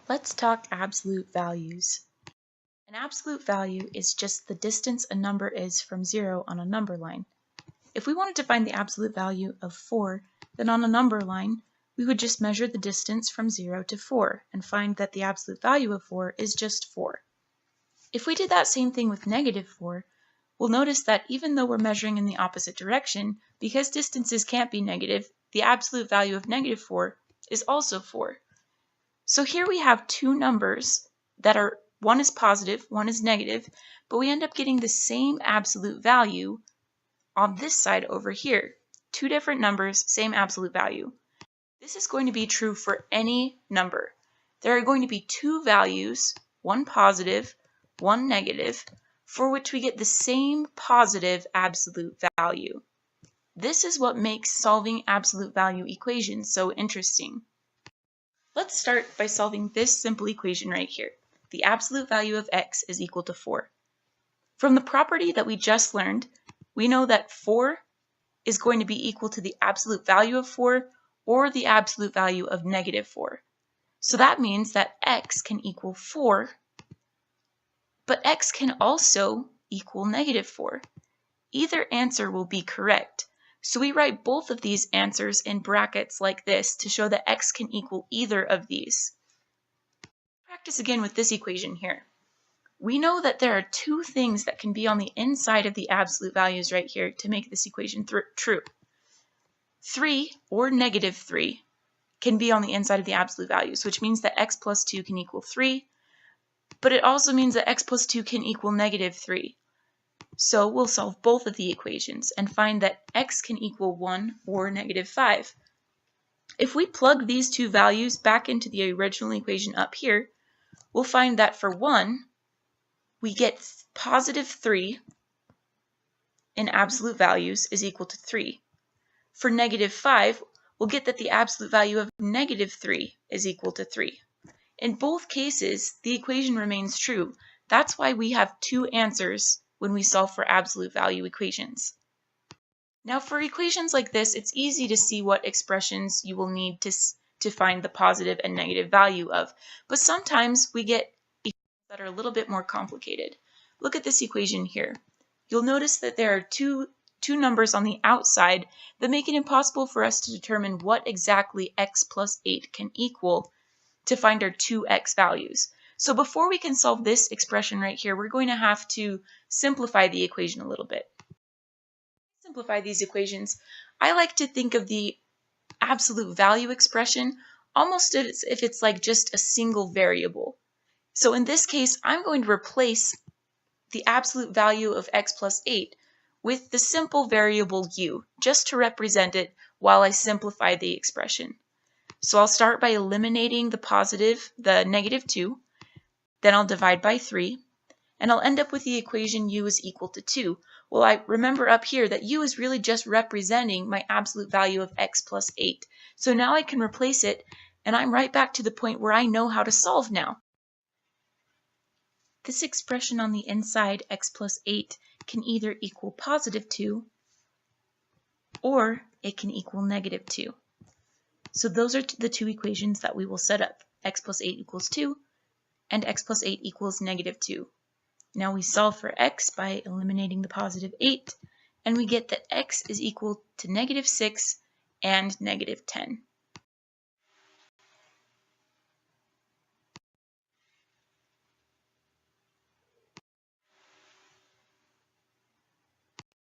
Let's talk absolute values. An absolute value is just the distance a number is from 0 on a number line. If we wanted to find the absolute value of 4, then on a number line, we would just measure the distance from 0 to 4 and find that the absolute value of 4 is just 4. If we did that same thing with negative 4, we'll notice that even though we're measuring in the opposite direction, because distances can't be negative, the absolute value of negative 4 is also 4. So here we have two numbers that are, one is positive, one is negative, but we end up getting the same absolute value on this side over here. Two different numbers, same absolute value. This is going to be true for any number. There are going to be two values, one positive, one negative, for which we get the same positive absolute value. This is what makes solving absolute value equations so interesting. Let's start by solving this simple equation right here. The absolute value of x is equal to 4. From the property that we just learned, we know that 4 is going to be equal to the absolute value of 4 or the absolute value of negative 4. So that means that x can equal 4, but x can also equal negative 4. Either answer will be correct. So we write both of these answers in brackets like this to show that x can equal either of these. Practice again with this equation here. We know that there are two things that can be on the inside of the absolute values right here to make this equation true. 3 or negative 3 can be on the inside of the absolute values, which means that x plus 2 can equal 3, but it also means that x plus 2 can equal negative 3. So we'll solve both of the equations and find that x can equal 1 or negative 5. If we plug these two values back into the original equation up here, we'll find that for 1, we get positive 3 in absolute values is equal to 3. For negative 5, we'll get that the absolute value of negative 3 is equal to 3. In both cases, the equation remains true. That's why we have two answers when we solve for absolute value equations. Now for equations like this, it's easy to see what expressions you will need to find the positive and negative value of, but sometimes we get equations that are a little bit more complicated. Look at this equation here. You'll notice that there are two numbers on the outside that make it impossible for us to determine what exactly x plus 8 can equal to find our two x values. So before we can solve this expression right here, we're going to have to simplify the equation a little bit. To simplify these equations, I like to think of the absolute value expression almost as if it's like just a single variable. So in this case, I'm going to replace the absolute value of x plus 8 with the simple variable u, just to represent it while I simplify the expression. So I'll start by eliminating the negative 2, then I'll divide by 3, and I'll end up with the equation u is equal to 2. Well, I remember up here that u is really just representing my absolute value of x plus 8. So now I can replace it, and I'm right back to the point where I know how to solve now. This expression on the inside, x plus 8, can either equal positive 2 or it can equal negative 2. So those are the two equations that we will set up. X plus 8 equals 2 and x plus 8 equals negative 2. Now we solve for x by eliminating the positive 8, and we get that x is equal to negative 6 and negative 10.